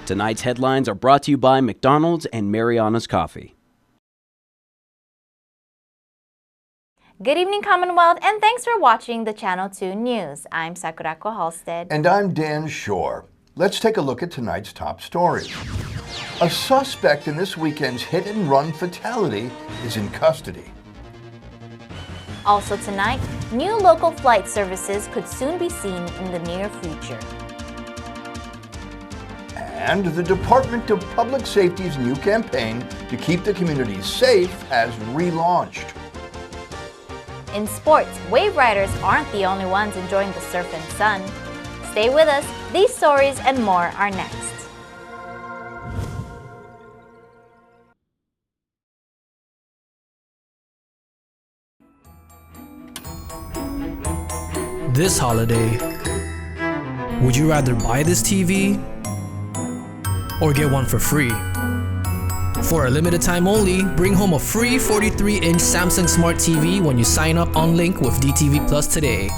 Tonight's headlines are brought to you by McDonald's and Mariana's Coffee. Good evening, Commonwealth, and thanks for watching the Channel 2 News. I'm Sakurako Halstead. And I'm Dan Shore. Let's take a look at tonight's top stories. A suspect in this weekend's hit-and-run fatality is in custody. Also tonight, new local flight services could soon be seen in the near future. And the Department of Public Safety's new campaign to keep the communities safe has relaunched. In sports, wave riders aren't the only ones enjoying the surf and sun. Stay with us. These stories and more are next. This holiday, would you rather buy this TV or get one for free? For a limited time only, bring home a free 43-inch Samsung Smart TV when you sign up on Link with DTV Plus today.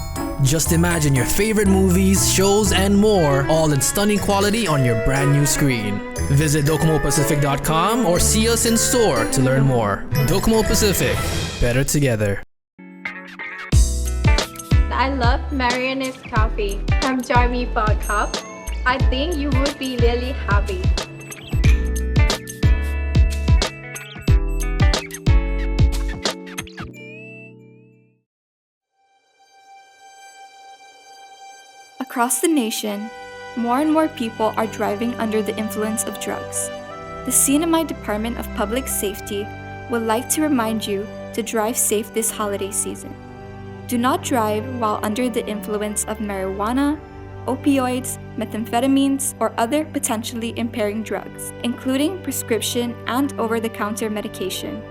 Just imagine your favorite movies, shows, and more, all in stunning quality on your brand new screen. Visit DocomoPacific.com or see us in store to learn more. Docomo Pacific, better together. I love Mariana's Coffee. Come join me for a cup. I think you would be really happy. Across the nation, more and more people are driving under the influence of drugs. The CNMI Department of Public Safety would like to remind you to drive safe this holiday season. Do not drive while under the influence of marijuana, opioids, methamphetamines, or other potentially impairing drugs, including prescription and over-the-counter medication.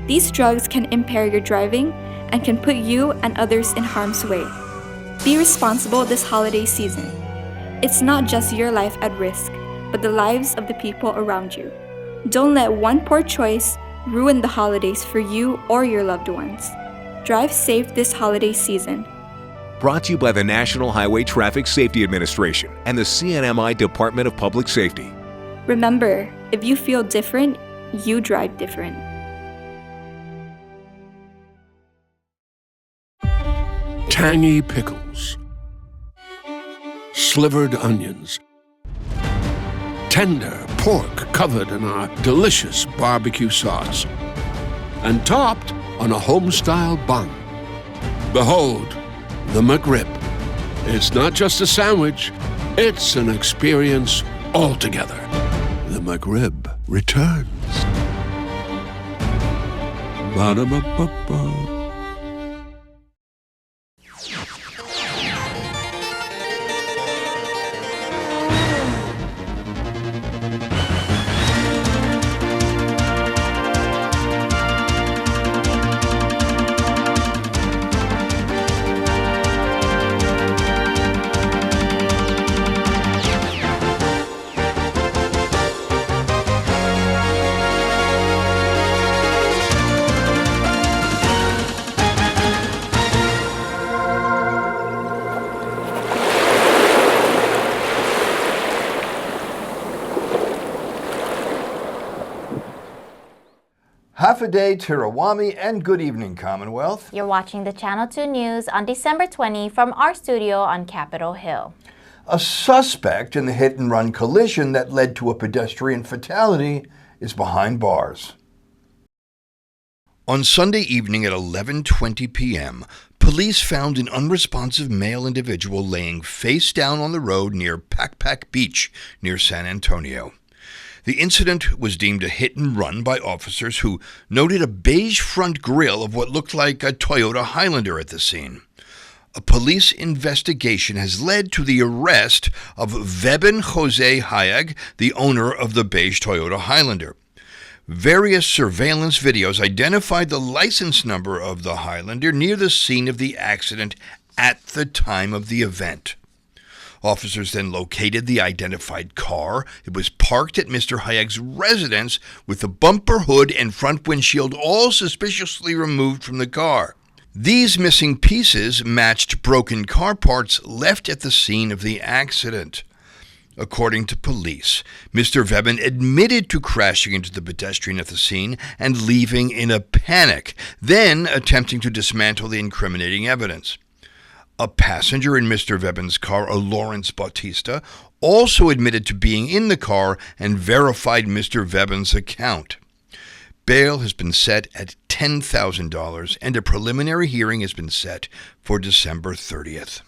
These drugs can impair your driving and can put you and others in harm's way. Be responsible this holiday season. It's not just your life at risk, but the lives of the people around you. Don't let one poor choice ruin the holidays for you or your loved ones. Drive safe this holiday season. Brought to you by the National Highway Traffic Safety Administration and the CNMI Department of Public Safety. Remember, if you feel different, you drive different. Tangy pickles, slivered onions, tender pork covered in our delicious barbecue sauce, and topped on a home-style bun. Behold, the McRib. It's not just a sandwich, it's an experience altogether. The McRib returns. Ba-da-ba-ba-ba. Half a day, Tirawami, and good evening, Commonwealth. You're watching the Channel 2 News on December 20 from our studio on Capitol Hill. A suspect in the hit-and-run collision that led to a pedestrian fatality is behind bars. On Sunday evening at 11:20 p.m., police found an unresponsive male individual laying face down on the road near Obyan Beach, near San Antonio. The incident was deemed a hit-and-run by officers who noted a beige front grille of what looked like a Toyota Highlander at the scene. A police investigation has led to the arrest of Veben Jose Hayag, the owner of the beige Toyota Highlander. Various surveillance videos identified the license number of the Highlander near the scene of the accident at the time of the event. Officers then located the identified car. It was parked at Mr. Hayek's residence with the bumper, hood, and front windshield all suspiciously removed from the car. These missing pieces matched broken car parts left at the scene of the accident. According to police, Mr. Veben admitted to crashing into the pedestrian at the scene and leaving in a panic, then attempting to dismantle the incriminating evidence. A passenger in Mr. Veben's car, a Lawrence Bautista, also admitted to being in the car and verified Mr. Veben's account. Bail has been set at $10,000 and a preliminary hearing has been set for December 30th.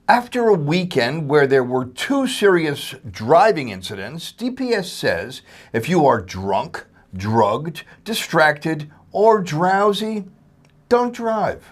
After a weekend where there were 2 serious driving incidents, DPS says if you are drunk, drugged, distracted, or drowsy, don't drive.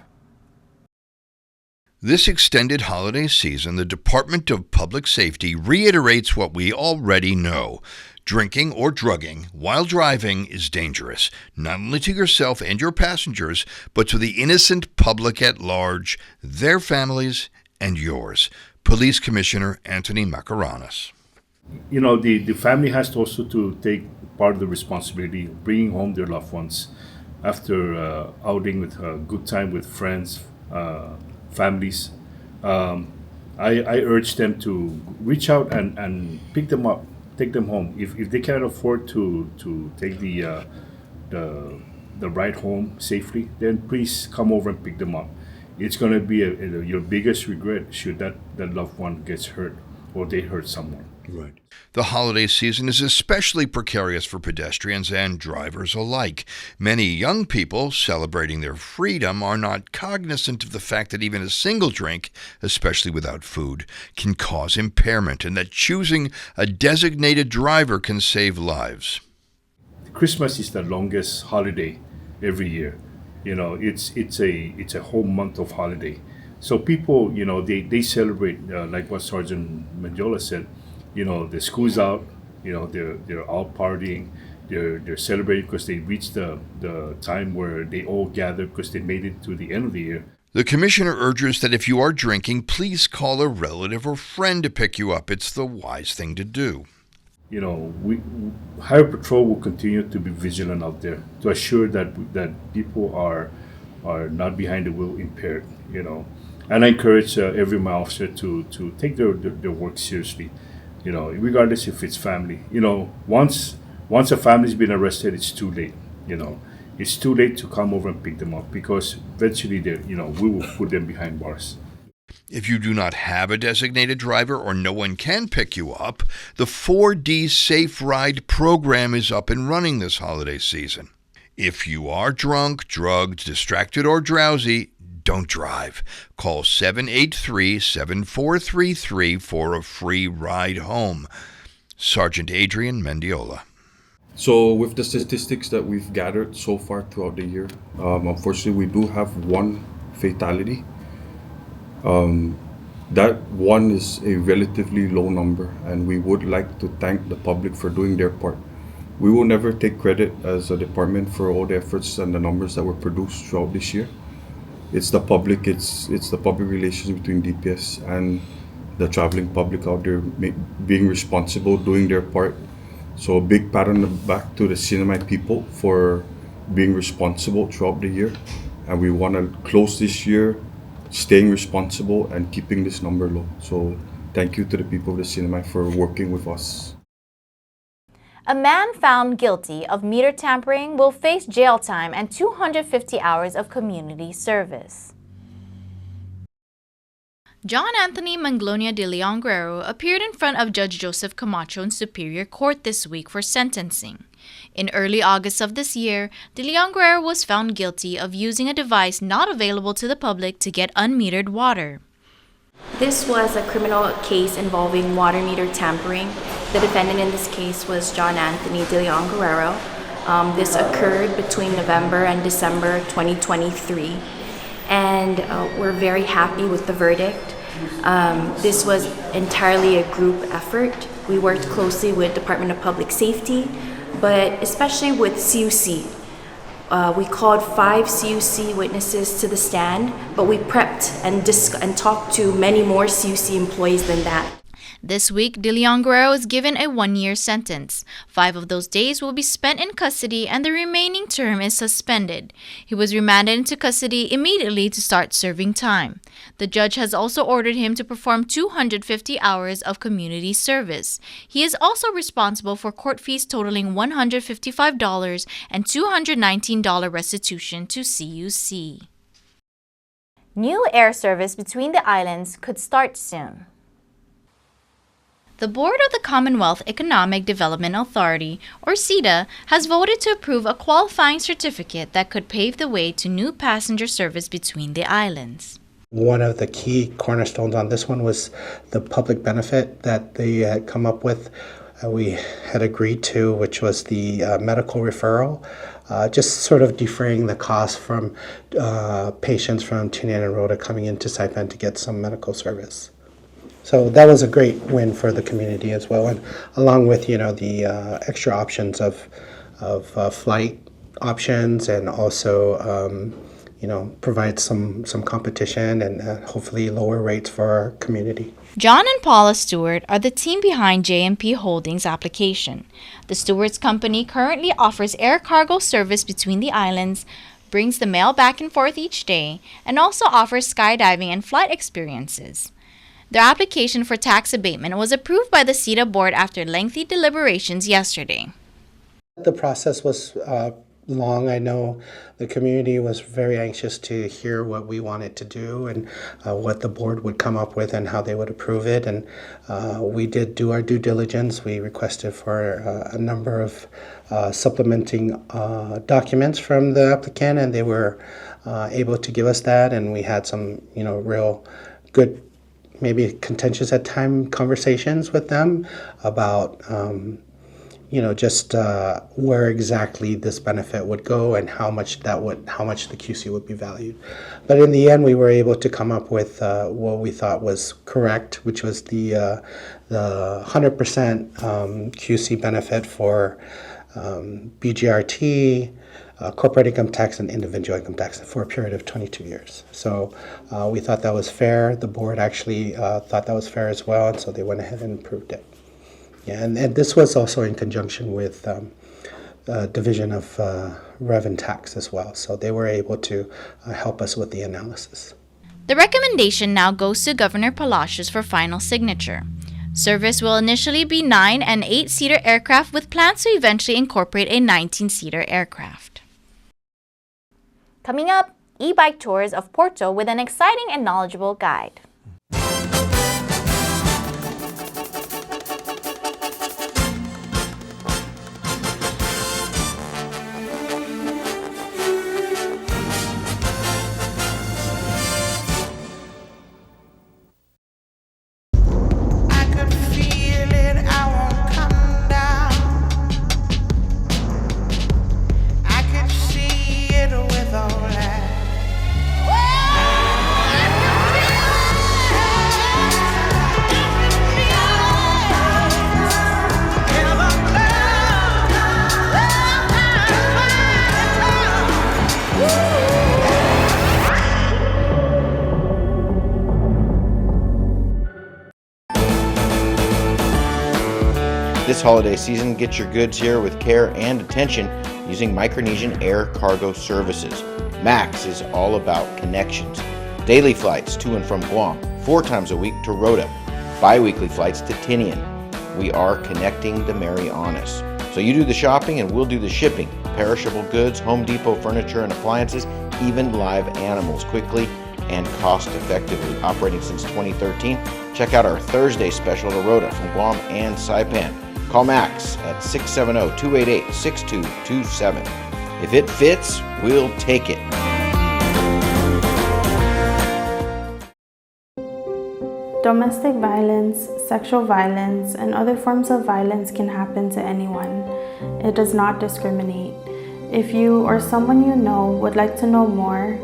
This extended holiday season, the Department of Public Safety reiterates what we already know. Drinking or drugging while driving is dangerous, not only to yourself and your passengers, but to the innocent public at large, their families, and yours. Police Commissioner Anthony Macaranas. You know, the family has to also to take part of the responsibility of bringing home their loved ones after outing with a good time with friends, families. I urge them to reach out and pick them up, take them home. If they cannot afford to take the ride home safely, then please come over and pick them up. It's going to be your biggest regret should that loved one gets hurt or they hurt someone. Right. The holiday season is especially precarious for pedestrians and drivers alike. Many young people celebrating their freedom are not cognizant of the fact that even a single drink, especially without food, can cause impairment and that choosing a designated driver can save lives. Christmas is the longest holiday every year. You know, it's a whole month of holiday. So people, you know, they celebrate like what Sergeant Mendiola said. You know, the school's out. You know, they're out partying. They're celebrating because they reached the time where they all gather because they made it to the end of the year. The commissioner urges that if you are drinking, please call a relative or friend to pick you up. It's the wise thing to do. You know, Highway Patrol will continue to be vigilant out there to assure that people are not behind the wheel impaired. You know, and I encourage every my officer to take their work seriously. You know, regardless if it's family. You know, once a family's been arrested, it's too late. You know, it's too late to come over and pick them up because eventually we will put them behind bars. If you do not have a designated driver or no one can pick you up, the 4D Safe Ride program is up and running this holiday season. If you are drunk, drugged, distracted, or drowsy, don't drive. Call 783-7433 for a free ride home. Sergeant Adrian Mendiola. So with the statistics that we've gathered so far throughout the year, unfortunately we do have 1 fatality. That 1 is a relatively low number, and we would like to thank the public for doing their part. We will never take credit as a department for all the efforts and the numbers that were produced throughout this year. It's the public, it's the public relations between DPS and the traveling public out there being responsible, doing their part. So a big pat on the back to the CNMI people for being responsible throughout the year. And we want to close this year staying responsible and keeping this number low. So thank you to the people of the CNMI for working with us. A man found guilty of meter tampering will face jail time and 250 hours of community service. John Anthony Manglonia de Leon Guerrero appeared in front of Judge Joseph Camacho in Superior Court this week for sentencing. In early August of this year, de Leon Guerrero was found guilty of using a device not available to the public to get unmetered water. This was a criminal case involving water meter tampering. The defendant in this case was John Anthony de Leon Guerrero. This occurred between November and December 2023, and we're very happy with the verdict. This was entirely a group effort. We worked closely with Department of Public Safety, but especially with CUC. We called 5 CUC witnesses to the stand, but we prepped and talked to many more CUC employees than that. This week, De Leon Guerrero is given a 1-year sentence. 5 of those days will be spent in custody and the remaining term is suspended. He was remanded into custody immediately to start serving time. The judge has also ordered him to perform 250 hours of community service. He is also responsible for court fees totaling $155 and $219 restitution to CUC. New air service between the islands could start soon. The Board of the Commonwealth Economic Development Authority, or CEDA, has voted to approve a qualifying certificate that could pave the way to new passenger service between the islands. One of the key cornerstones on this one was the public benefit that they had come up with. We had agreed to, which was the medical referral, just sort of defraying the cost from patients from Tinian and Rota coming into Saipan to get some medical service. So that was a great win for the community as well, and along with the extra options of flight options, and also provide some competition and hopefully lower rates for our community. John and Paula Stewart are the team behind JMP Holdings' application. The Stewart's company currently offers air cargo service between the islands, brings the mail back and forth each day, and also offers skydiving and flight experiences. Their application for tax abatement was approved by the CEDA board after lengthy deliberations yesterday. The process was long. I know the community was very anxious to hear what we wanted to do and what the board would come up with and how they would approve it. And we did do our due diligence. We requested for a number of supplementing documents from the applicant, and they were able to give us that. And we had some, real good, maybe contentious at time conversations with them about just where exactly this benefit would go and how much the QC would be valued. But in the end, we were able to come up with what we thought was correct, which was the 100% QC benefit for BGRT, corporate income tax, and individual income tax for a period of 22 years. So we thought that was fair. The board actually thought that was fair as well, and so they went ahead and approved it. Yeah, and this was also in conjunction with Division of Rev and Tax as well. So they were able to help us with the analysis. The recommendation now goes to Governor Palacios for final signature. Service will initially be 9 and 8-seater aircraft with plans to eventually incorporate a 19-seater aircraft. Coming up, e-bike tours of Porto with an exciting and knowledgeable guide. This holiday season, get your goods here with care and attention using Micronesian Air Cargo Services. MAX is all about connections. Daily flights to and from Guam, 4 times a week to Rota, bi-weekly flights to Tinian. We are connecting the Marianas. So you do the shopping and we'll do the shipping. Perishable goods, Home Depot furniture and appliances, even live animals quickly and cost effectively. Operating since 2013. Check out our Thursday special to Rota from Guam and Saipan. Call Max at 670-288-6227. If it fits, we'll take it. Domestic violence, sexual violence, and other forms of violence can happen to anyone. It does not discriminate. If you or someone you know would like to know more,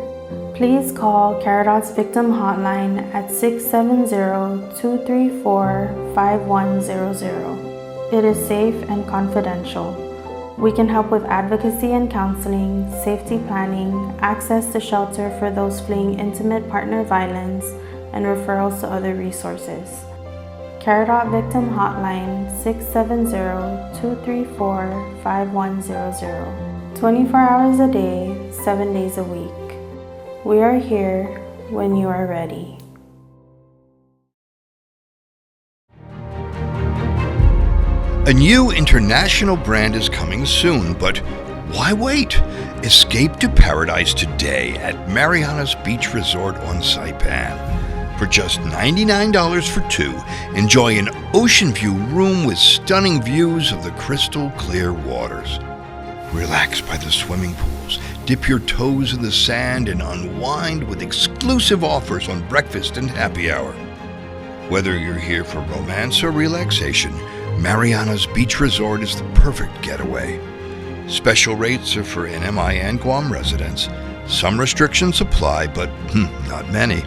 please call Caradots Victim Hotline at 670-234-5100. It is safe and confidential. We can help with advocacy and counseling, safety planning, access to shelter for those fleeing intimate partner violence, and referrals to other resources. CARE Victim Hotline 670-234-5100. 24 hours a day, 7 days a week. We are here when you are ready. A new international brand is coming soon, but why wait? Escape to paradise today at Mariana's Beach Resort on Saipan. For just $99 for two, enjoy an ocean view room with stunning views of the crystal clear waters. Relax by the swimming pools, dip your toes in the sand, and unwind with exclusive offers on breakfast and happy hour. Whether you're here for romance or relaxation, Mariana's Beach Resort is the perfect getaway. Special rates are for NMI and Guam residents. Some restrictions apply, but not many.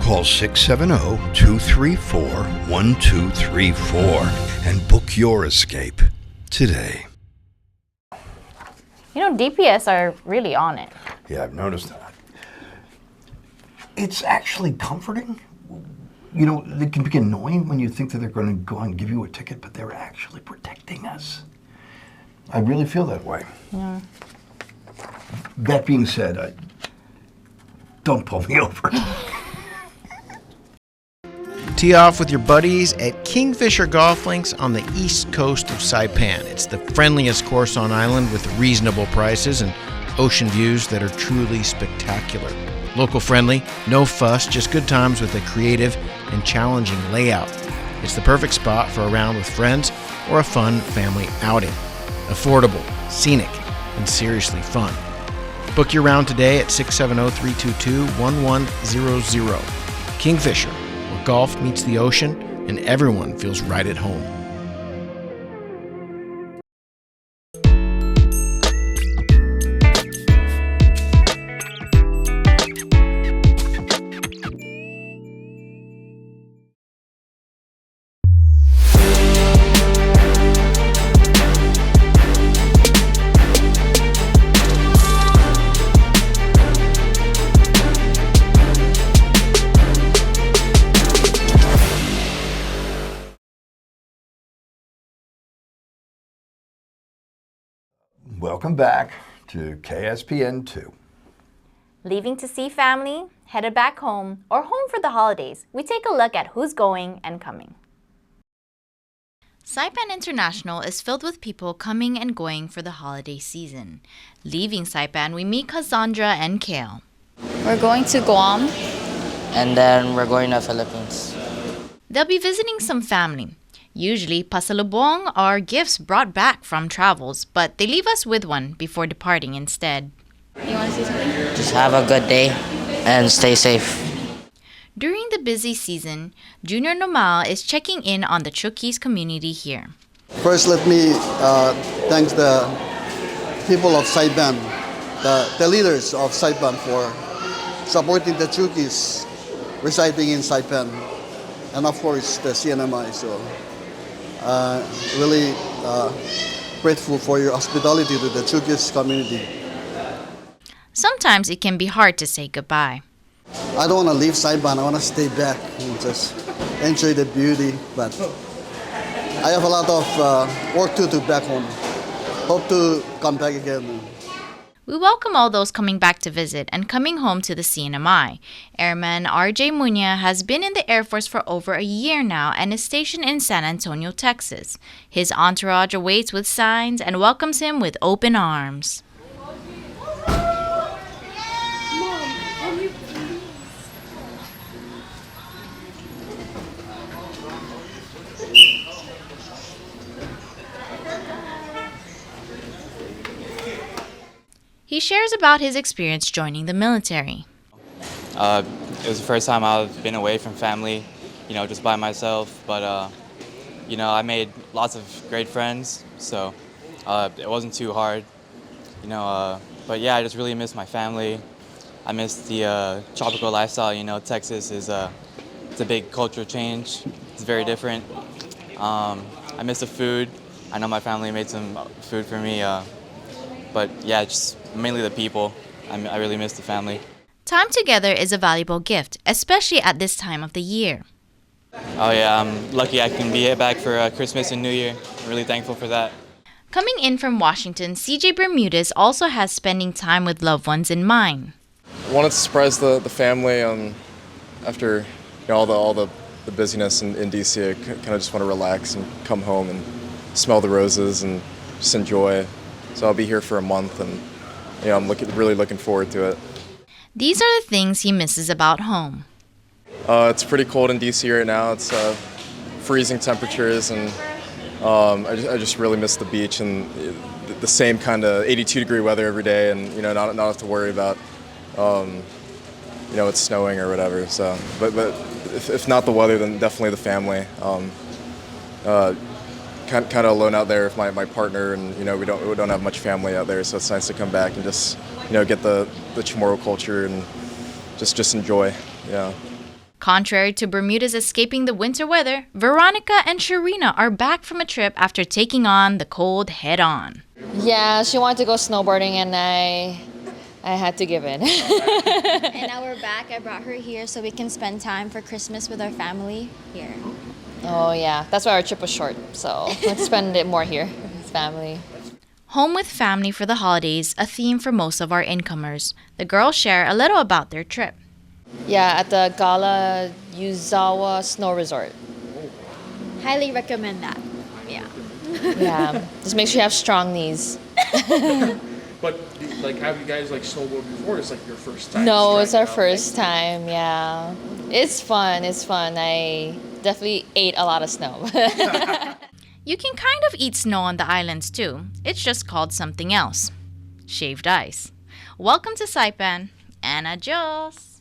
Call 670-234-1234 and book your escape today. You know, DPS are really on it. Yeah, I've noticed that. It's actually comforting. You know, it can be annoying when you think that they're going to go and give you a ticket, but they're actually protecting us. I really feel that way. Yeah. That being said, don't pull me over. Tee off with your buddies at Kingfisher Golf Links on the east coast of Saipan. It's the friendliest course on island with reasonable prices and ocean views that are truly spectacular. Local friendly, no fuss, just good times with a creative and challenging layout. It's the perfect spot for a round with friends or a fun family outing. Affordable, scenic, and seriously fun. Book your round today at 670-322-1100. Kingfisher, where golf meets the ocean and everyone feels right at home. Welcome back to KSPN2. Leaving to see family, headed back home, or home for the holidays, we take a look at who's going and coming. Saipan International is filled with people coming and going for the holiday season. Leaving Saipan, we meet Cassandra and Kale. We're going to Guam. And then we're going to Philippines. They'll be visiting some family. Usually, pasalubong are gifts brought back from travels, but they leave us with one before departing instead. You want to say something? Just have a good day and stay safe. During the busy season, Junior Nomal is checking in on the Chukis community here. First, let me thank the people of Saipan, the leaders of Saipan for supporting the Chukis residing in Saipan, and of course the CNMI. So, really grateful for your hospitality to the Chukis community. Sometimes it can be hard to say goodbye. I don't want to leave Saipan. I want to stay back and just enjoy the beauty. But I have a lot of work to do back home. Hope to come back again. We welcome all those coming back to visit and coming home to the CNMI. Airman R.J. Muña has been in the Air Force for over a year now and is stationed in San Antonio, Texas. His entourage awaits with signs and welcomes him with open arms. He shares about his experience joining the military. It was the first time I've been away from family, just by myself. But, I made lots of great friends, so it wasn't too hard, But yeah, I just really miss my family. I miss the tropical lifestyle. Texas is it's a big cultural change. It's very different. I miss the food. I know my family made some food for me. But yeah, just mainly the people. I really miss the family. Time together is a valuable gift, especially at this time of the year. Oh yeah, I'm lucky I can be back for Christmas and New Year. I'm really thankful for that. Coming in from Washington, CJ Bermudez also has spending time with loved ones in mind. I wanted to surprise the family after all the busyness in DC. I kind of just want to relax and come home and smell the roses and just enjoy. So I'll be here for a month, and I'm really looking forward to it. These are the things he misses about home. It's pretty cold in DC right now. It's freezing temperatures, and I just really miss the beach and the same kind of 82-degree weather every day, and not have to worry about it's snowing or whatever. So, but if not the weather, then definitely the family. Kind of alone out there with my partner, and we don't have much family out there, so it's nice to come back and just get the Chamorro culture and just enjoy. Yeah. Contrary to Bermuda's escaping the winter weather, Veronica and Sharina are back from a trip after taking on the cold head-on. Yeah, she wanted to go snowboarding, and I had to give in. And now we're back. I brought her here so we can spend time for Christmas with our family here. Oh yeah, that's why our trip was short, so let's spend it more here with family. Home with family for the holidays, a theme for most of our incomers. The girls share a little about their trip. Yeah, at the Gala Yuzawa Snow Resort. Highly recommend that. Yeah. Yeah, just make sure you have strong knees. But have you guys snowboarded before? It's your first time? No, it's our first time. Yeah, it's fun. I definitely ate a lot of snow. You can kind of eat snow on the islands too. It's just called something else. Shaved ice. Welcome to Saipan. And adios.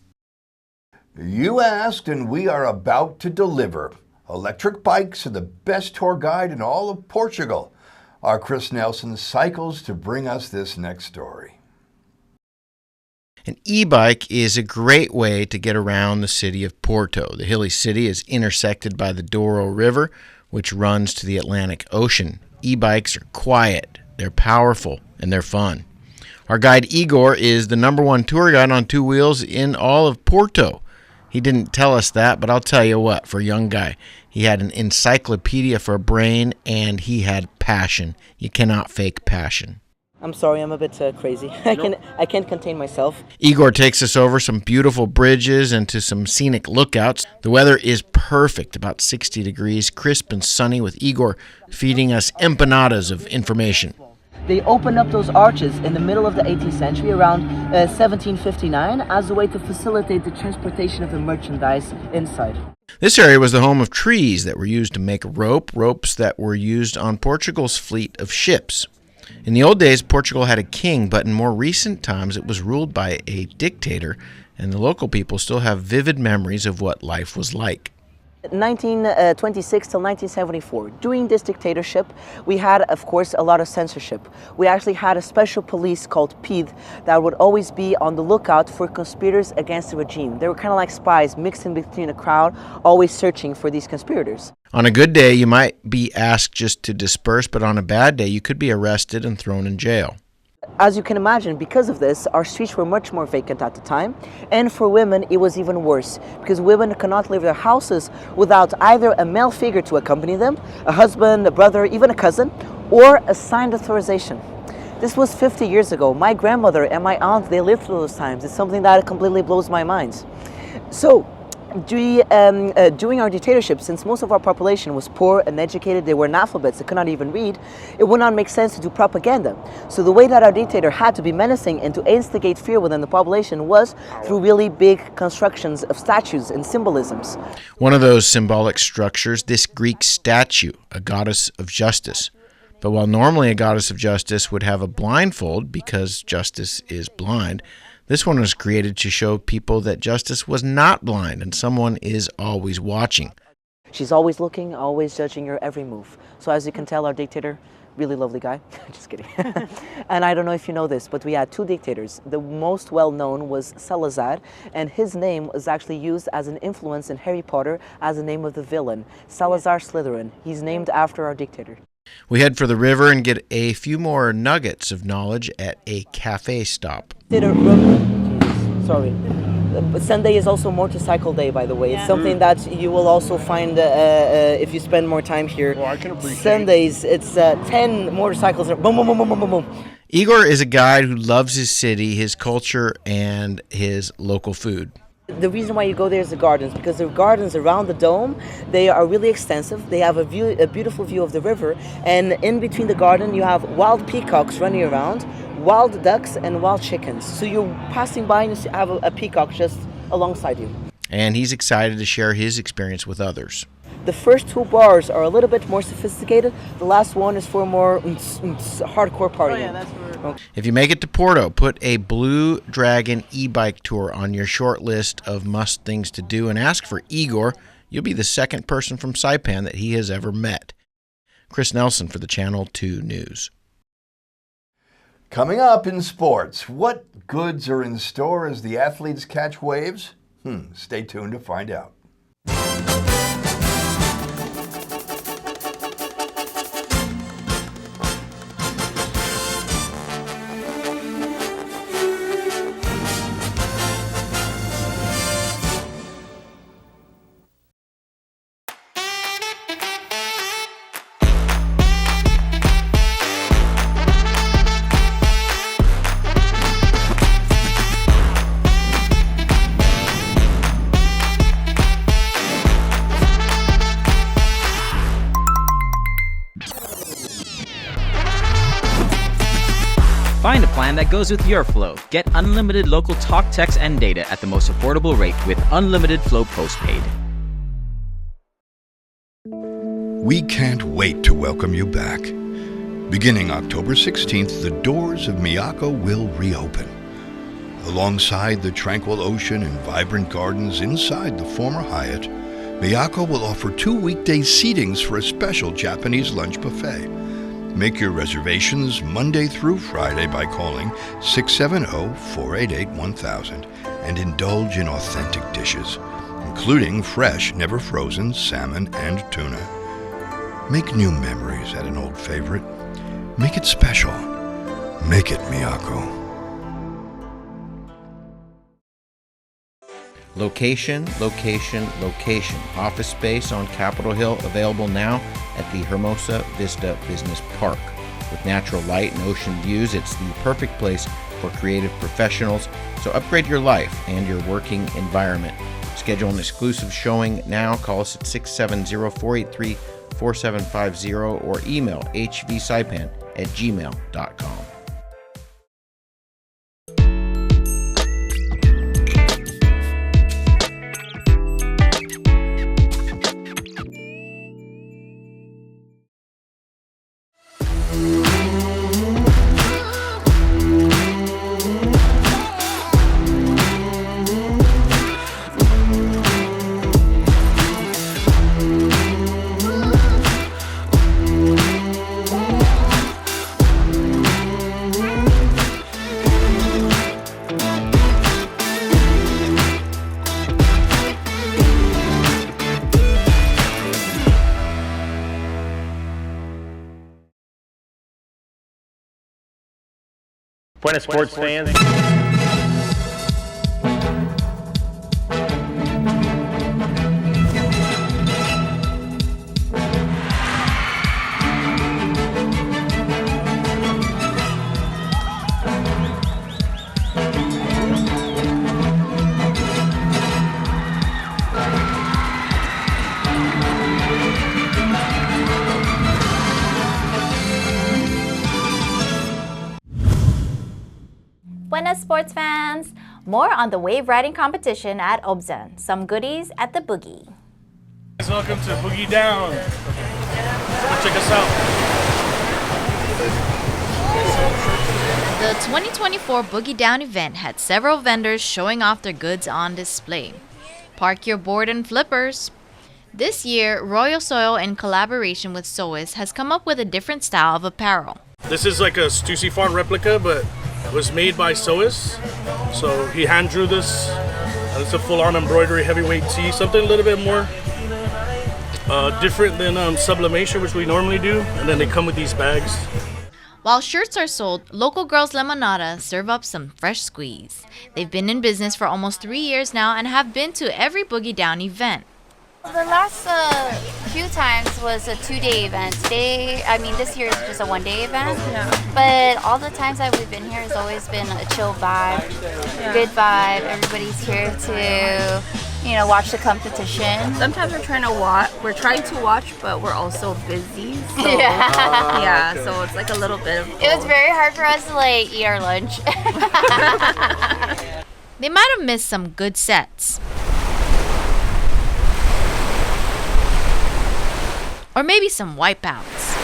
You asked, and we are about to deliver. Electric bikes are the best tour guide in all of Portugal. Our Chris Nelson cycles to bring us this next story. An e-bike is a great way to get around the city of Porto. The hilly city is intersected by the Douro River, which runs to the Atlantic Ocean. E-bikes are quiet, they're powerful, and they're fun. Our guide Igor is the #1 tour guide on two wheels in all of Porto. He didn't tell us that, but I'll tell you what, for a young guy, he had an encyclopedia for a brain, and he had passion. You cannot fake passion. I'm sorry, I'm a bit crazy. I can't contain myself. Igor takes us over some beautiful bridges and to some scenic lookouts. The weather is perfect, about 60 degrees, crisp and sunny, with Igor feeding us empanadas of information. They opened up those arches in the middle of the 18th century, around 1759, as a way to facilitate the transportation of the merchandise inside. This area was the home of trees that were used to make ropes that were used on Portugal's fleet of ships. In the old days, Portugal had a king, but in more recent times it was ruled by a dictator, and the local people still have vivid memories of what life was like. 1926 till 1974. During this dictatorship, we had, of course, a lot of censorship. We actually had a special police called PID that would always be on the lookout for conspirators against the regime. They were kind of like spies mixed in between a crowd, always searching for these conspirators. On a good day, you might be asked just to disperse, but on a bad day, you could be arrested and thrown in jail. As you can imagine, because of this, our streets were much more vacant at the time. And for women, it was even worse, because women cannot leave their houses without either a male figure to accompany them, a husband, a brother, even a cousin, or a signed authorization. This was 50 years ago. My grandmother and my aunt, they lived through those times. It's something that completely blows my mind. So, during our dictatorship, since most of our population was poor, uneducated, they were analphabets, they could not even read, it would not make sense to do propaganda. So the way that our dictator had to be menacing and to instigate fear within the population was through really big constructions of statues and symbolisms. One of those symbolic structures, this Greek statue, a goddess of justice. But while normally a goddess of justice would have a blindfold because justice is blind, this one was created to show people that justice was not blind and someone is always watching. She's always looking, always judging your every move. So as you can tell, our dictator, really lovely guy. Just kidding. And I don't know if you know this, but we had two dictators. The most well-known was Salazar, and his name was actually used as an influence in Harry Potter as the name of the villain, Salazar Slytherin. He's named after our dictator. We head for the river and get a few more nuggets of knowledge at a cafe stop. Sorry. Sunday is also motorcycle day, by the way. It's something that you will also find if you spend more time here. Well, I can appreciate Sundays, it's 10 motorcycles. Boom, boom, boom, boom, boom, boom, boom. Igor is a guide who loves his city, his culture, and his local food. The reason why you go there is the gardens, because the gardens around the dome, they are really extensive. They have a beautiful view of the river, and in between the garden you have wild peacocks running around, wild ducks, and wild chickens. So you're passing by and you have a peacock just alongside you. And he's excited to share his experience with others. The first 2 bars are a little bit more sophisticated. The last one is for more hardcore partying. Oh yeah, that's for... If you make it to Porto, put a Blue Dragon e-bike tour on your short list of must things to do and ask for Igor. You'll be the second person from Saipan that he has ever met. Chris Nelson for the Channel 2 News. Coming up in sports, what goods are in store as the athletes catch waves? Stay tuned to find out. Find a plan that goes with your flow. Get unlimited local talk, text, and data at the most affordable rate with Unlimited Flow Postpaid. We can't wait to welcome you back. Beginning October 16th, the doors of Miyako will reopen. Alongside the tranquil ocean and vibrant gardens inside the former Hyatt, Miyako will offer 2 weekday seatings for a special Japanese lunch buffet. Make your reservations Monday through Friday by calling 670-488-1000 and indulge in authentic dishes, including fresh, never frozen salmon and tuna. Make new memories at an old favorite. Make it special. Make it Miyako. Location, location, location. Office space on Capitol Hill available now at the Hermosa Vista Business Park. With natural light and ocean views, it's the perfect place for creative professionals. So upgrade your life and your working environment. Schedule an exclusive showing now. Call us at 670-483-4750 or email hvsaipan@gmail.com. Buenas sports fans. Buenas sports fans! More on the wave riding competition at Obyan. Some goodies at the Boogie. Welcome to Boogie Down. Come check us out. The 2024 Boogie Down event had several vendors showing off their goods on display. Park your board and flippers. This year, Royal Soil, in collaboration with Sois, has come up with a different style of apparel. This is like a Stussy Farm replica, but was made by Sois. So he hand drew this. It's a full-on embroidery heavyweight tee, something a little bit more different than sublimation, which we normally do. And then they come with these bags. While shirts are sold, Local Girls Lemonada serve up some fresh squeeze. They've been in business for almost 3 years now and have been to every Boogie Down event. The last few times was a 2-day event. This year is just a 1-day event. Yeah. But all the times that we've been here has always been a chill vibe, good vibe. Everybody's here to, watch the competition. Sometimes we're trying to watch, but we're also busy. So, so it's like a little bit of both. It was very hard for us to eat our lunch. They might have missed some good sets. Or maybe some wipeouts.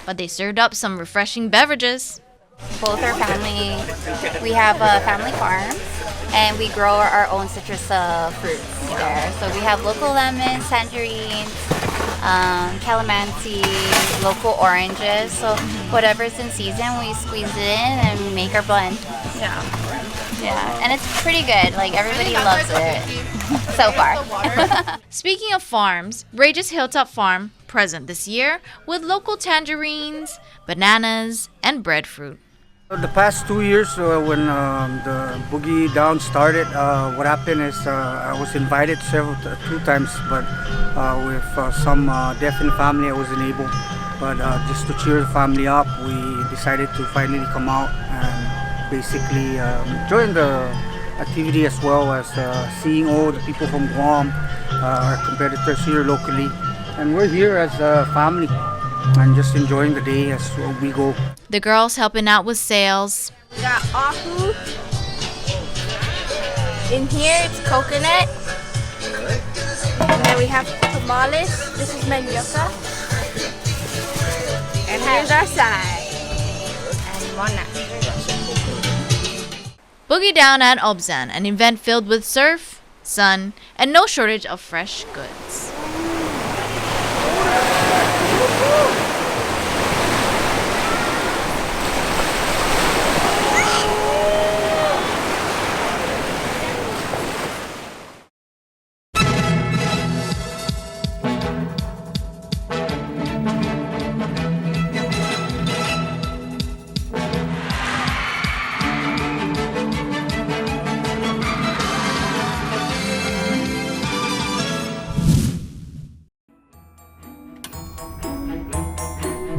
But they served up some refreshing beverages. Both our family, we have a family farm, and we grow our own citrus fruits there. So we have local lemons, tangerines, calamansi, local oranges. So whatever's in season, we squeeze it in and make our blend. Yeah, and it's pretty good. Everybody loves it so far. Speaking of farms, Rage's Hilltop Farm present this year with local tangerines, bananas, and breadfruit. The past 2 years when the Boogie Down started, what happened is I was invited 2 times, but with some deaf in the family I wasn't able. But just to cheer the family up, we decided to finally come out and basically join the activity, as well as seeing all the people from Guam, our competitors here locally. And we're here as a family and just enjoying the day as we go. The girls helping out with sales. We got ahu. In here it's coconut. And then we have tamales. This is mandioca. And here's our side. And mona. Boogie Down at Obyan, an event filled with surf, sun, and no shortage of fresh goods.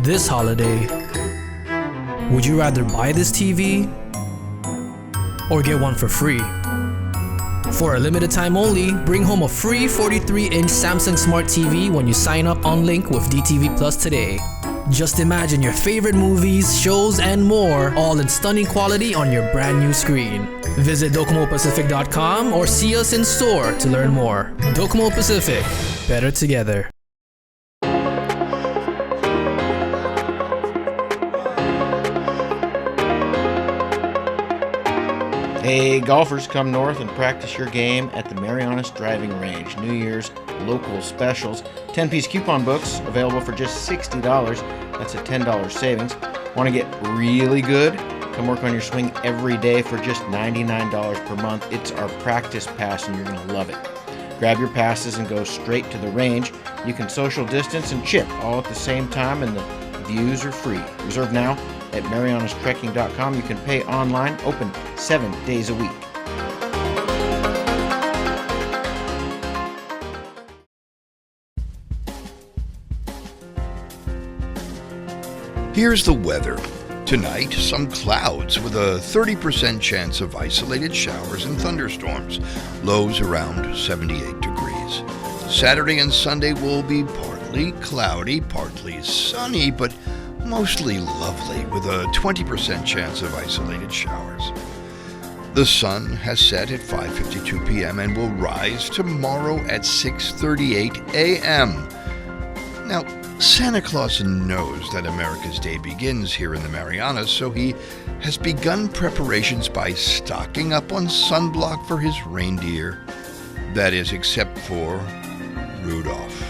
This holiday, would you rather buy this TV or get one for free? For a limited time only, bring home a free 43-inch Samsung Smart TV when you sign up on Link with DTV Plus today. Just imagine your favorite movies, shows, and more, all in stunning quality on your brand new screen. Visit DocomoPacific.com or see us in store to learn more. Docomo Pacific, better together. Hey golfers, come north and practice your game at the Marianas Driving Range. New Year's local specials. 10-piece coupon books available for just $60. That's a $10 savings. Want to get really good? Come work on your swing every day for just $99 per month. It's our practice pass and you're going to love it. Grab your passes and go straight to the range. You can social distance and chip all at the same time, and the views are free. Reserve now at marianastrekking.com. You can pay online, open 7 days a week. Here's the weather. Tonight, some clouds with a 30% chance of isolated showers and thunderstorms. Lows around 78 degrees. Saturday and Sunday will be partly cloudy, partly sunny, but mostly lovely with a 20% chance of isolated showers. The sun has set at 5:52 p.m. and will rise tomorrow at 6:38 a.m. Now, Santa Claus knows that America's Day begins here in the Marianas, so he has begun preparations by stocking up on sunblock for his reindeer. That is, except for Rudolph.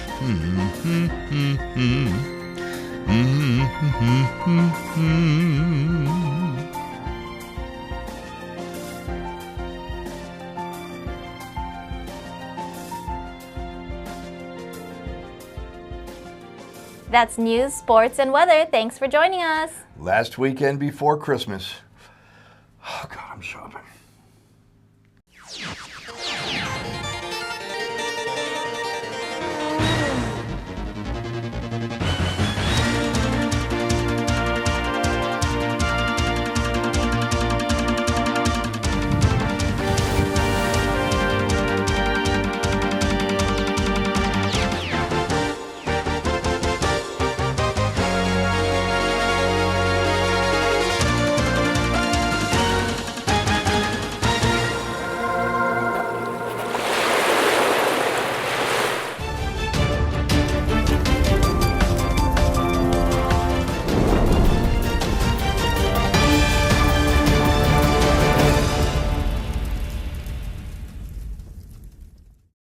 That's news, sports, and weather. Thanks for joining us. Last weekend before Christmas. Oh, God, I'm shopping.